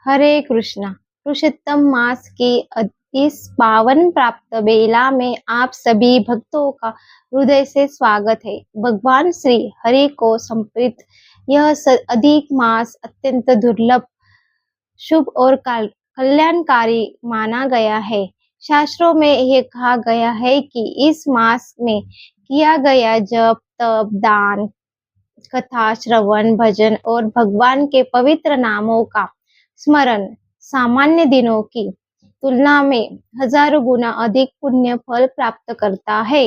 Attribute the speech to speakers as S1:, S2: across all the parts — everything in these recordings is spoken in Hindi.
S1: हरे कृष्णा। पुरुषोत्तम मास की इस पावन प्राप्त बेला में आप सभी भक्तों का हृदय से स्वागत है। भगवान श्री हरि को समर्पित यह अधिक मास अत्यंत दुर्लभ, शुभ और कल्याणकारी माना गया है। शास्त्रों में यह कहा गया है कि इस मास में किया गया जप, तप, दान, कथा, श्रवण, भजन और भगवान के पवित्र नामों का स्मरण सामान्य दिनों की तुलना में हजारों गुना अधिक पुण्य फल प्राप्त करता है।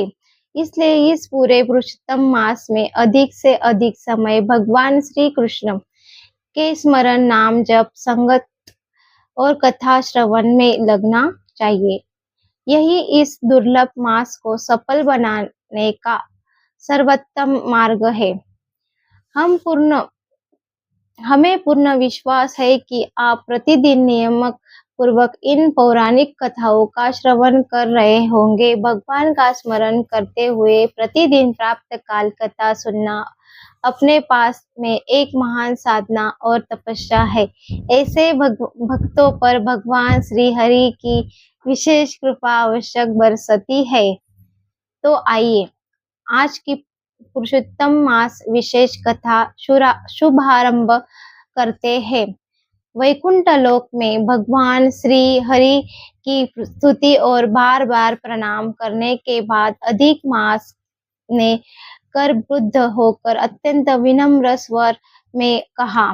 S1: इसलिए इस पूरे पुरुषोत्तम मास में अधिक से अधिक समय भगवान श्री कृष्ण के स्मरण, नाम जप, संगत और कथा श्रवण में लगना चाहिए। यही इस दुर्लभ मास को सफल बनाने का सर्वोत्तम मार्ग है। हमें पूर्ण विश्वास है कि आप प्रतिदिन नियम पूर्वक इन पौराणिक कथाओं का श्रवण कर रहे होंगे। भगवान का स्मरण करते हुए प्रतिदिन प्राप्त काल कथा सुनना अपने पास में एक महान साधना और तपस्या है। ऐसे भक्तों पर भगवान श्री हरि की विशेष कृपा आवश्यक बरसती है। तो आइए आज की पुरुषोत्तम मास विशेष कथा शुभारंभ करते हैं। वैकुंठ लोक में भगवान श्री हरि की स्तुति और बार बार प्रणाम करने के बाद अधिक मास ने करबुद्ध होकर अत्यंत विनम्र स्वर में कहा,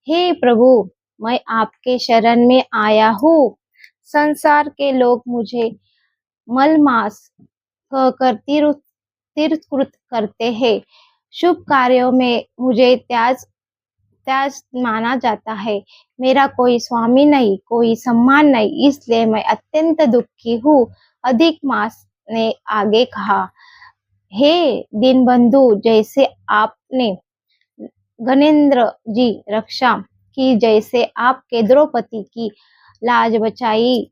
S1: हे प्रभु, मैं आपके शरण में आया हूँ। संसार के लोग मुझे मलमास कहकर तिरस्कृत करते हैं। शुभ कार्यों में मुझे त्याज माना जाता है। मेरा कोई स्वामी नहीं, कोई सम्मान नहीं, इसलिए मैं अत्यंत दुखी हूँ। अधिक मास ने आगे कहा, हे दीनबंधु, जैसे आपने गणेंद्र जी रक्षा की, जैसे आपके द्रौपदी की लाज बचाई,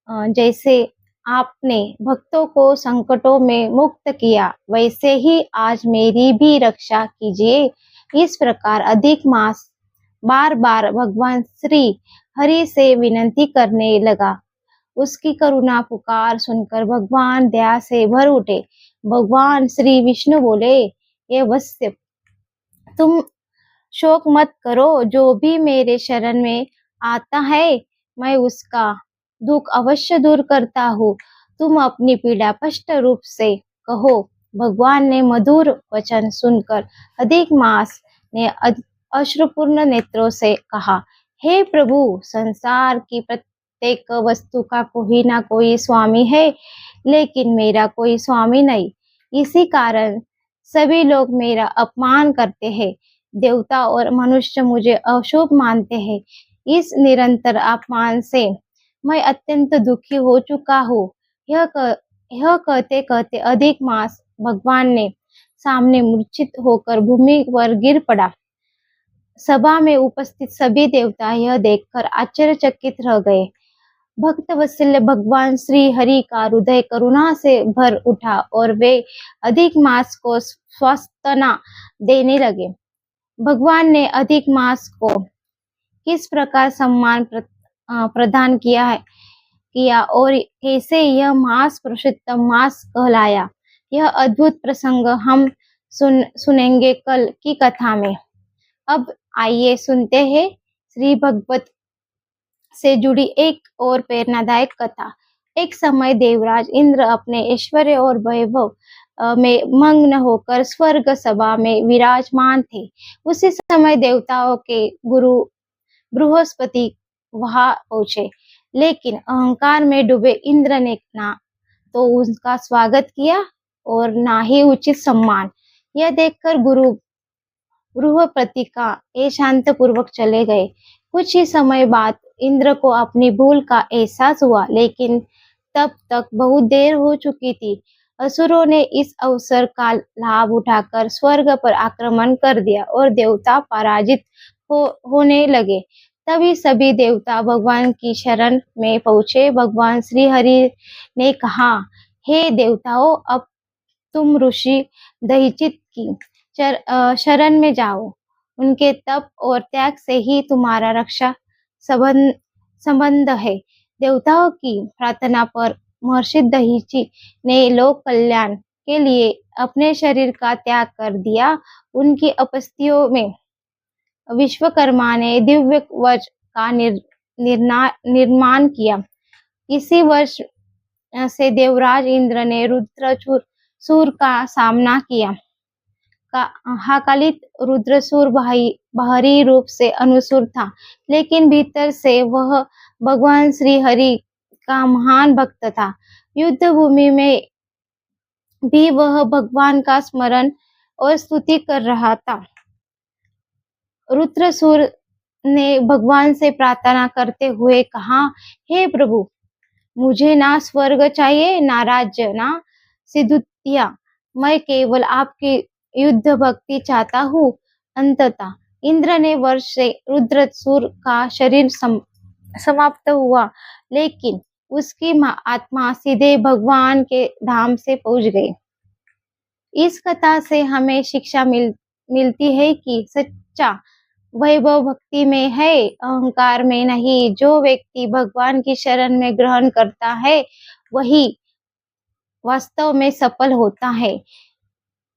S1: जैसे आपने भक्तों को संकटों में मुक्त किया, वैसे ही आज मेरी भी रक्षा कीजिए। इस प्रकार अधिक मास बार बार भगवान श्री हरि से विनती करने लगा। उसकी करुणा पुकार सुनकर भगवान दया से भर उठे। भगवान श्री विष्णु बोले, ये वत्स्य, तुम शोक मत करो। जो भी मेरे शरण में आता है, मैं उसका दुख अवश्य दूर करता हूँ। तुम अपनी पीड़ा स्पष्ट रूप से कहो। भगवान ने मधुर वचन सुनकर अधिक मास ने अश्रुपूर्ण नेत्रों से कहा, हे प्रभु, संसार की प्रत्येक वस्तु का कोई ना कोई स्वामी है, लेकिन मेरा कोई स्वामी नहीं। इसी कारण सभी लोग मेरा अपमान करते हैं। देवता और मनुष्य मुझे अशुभ मानते हैं। इस निरंतर अपमान से मैं अत्यंत दुखी हो चुका हूँ। यह कहते कहते अधिक मास भगवान ने सामने मूर्छित होकर भूमि पर गिर पड़ा। सभा में उपस्थित सभी देवता यह देखकर आश्चर्यचकित रह गए। भक्त वत्सल्य भगवान श्री हरि का हृदय करुणा से भर उठा और वे अधिक मास को स्वास्थ्यना देने लगे। भगवान ने अधिक मास को किस प्रकार सम्मान प्रदान किया और कैसे यह मास पुरुषोत्तम मास कहलाया, यह अद्भुत प्रसंग हम सुनेंगे कल की कथा में। अब आइए सुनते हैं श्री भगवत से जुड़ी एक और प्रेरणादायक कथा। एक समय देवराज इंद्र अपने ऐश्वर्य और वैभव में मग्न होकर स्वर्ग सभा में विराजमान थे। उसी समय देवताओं के गुरु बृहस्पति वहां पहुंचे, लेकिन अहंकार में डूबे इंद्र ने ना तो उनका स्वागत किया और ना ही उचित सम्मान। यह देखकर गुरु बृहस्पति का शांत पूर्वक चले गए। कुछ ही समय बाद इंद्र को अपनी भूल का एहसास हुआ, लेकिन तब तक बहुत देर हो चुकी थी। असुरों ने इस अवसर का लाभ उठाकर स्वर्ग पर आक्रमण कर दिया और देवता पराजित होने लगे। तभी सभी देवता भगवान की शरण में पहुंचे। भगवान श्री हरि ने कहा, हे देवताओं, अब तुम ऋषि दहीचित की शरण में जाओ। उनके तप और त्याग से ही तुम्हारा रक्षा संबंध संबंध है। देवताओं की प्रार्थना पर महर्षि दहीची ने लोक कल्याण के लिए अपने शरीर का त्याग कर दिया। उनकी उपस्थितियों में विश्वकर्मा ने दिव्य वज्र का निर्माण किया। इसी वर्ष से देवराज इंद्र ने रुद्रचूर सूर का सामना किया। कालित रुद्रसूर बाहरी रूप से अनुसूर था, लेकिन भीतर से वह भगवान श्री हरि का महान भक्त था। युद्ध भूमि में भी वह भगवान का स्मरण और स्तुति कर रहा था। रुद्रसूर ने भगवान से प्रार्थना करते हुए कहा, हे प्रभु, मुझे ना स्वर्ग चाहिए, ना राज्य, ना सिद्धतियां, मैं केवल आपकी युद्ध भक्ति चाहता हूँ। अंततः इंद्र ने वर्ष से रुद्रसूर का शरीर समाप्त हुआ, लेकिन उसकी आत्मा सीधे भगवान के धाम से पहुंच गई। इस कथा से हमें शिक्षा मिलती है कि सच्चा वैभव भक्ति में है, अहंकार में नहीं। जो व्यक्ति भगवान की शरण में ग्रहण करता है, वही वास्तव में सफल होता है।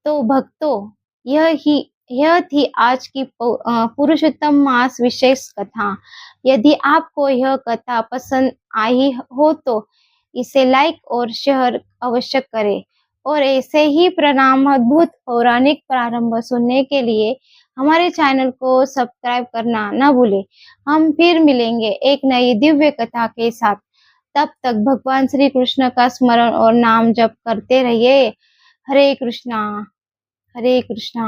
S1: तो भक्तों, यह थी आज की पुरुषोत्तम मास विशेष कथा। यदि आपको यह कथा पसंद आई हो तो इसे लाइक और शेयर अवश्य करें, और ऐसे ही प्रणाम अद्भुत पौराणिक प्रारंभ सुनने के लिए हमारे चैनल को सब्सक्राइब करना न भूलें। हम फिर मिलेंगे एक नई दिव्य कथा के साथ। तब तक भगवान श्री कृष्ण का स्मरण और नाम जप करते रहिए। हरे कृष्णा हरे कृष्णा।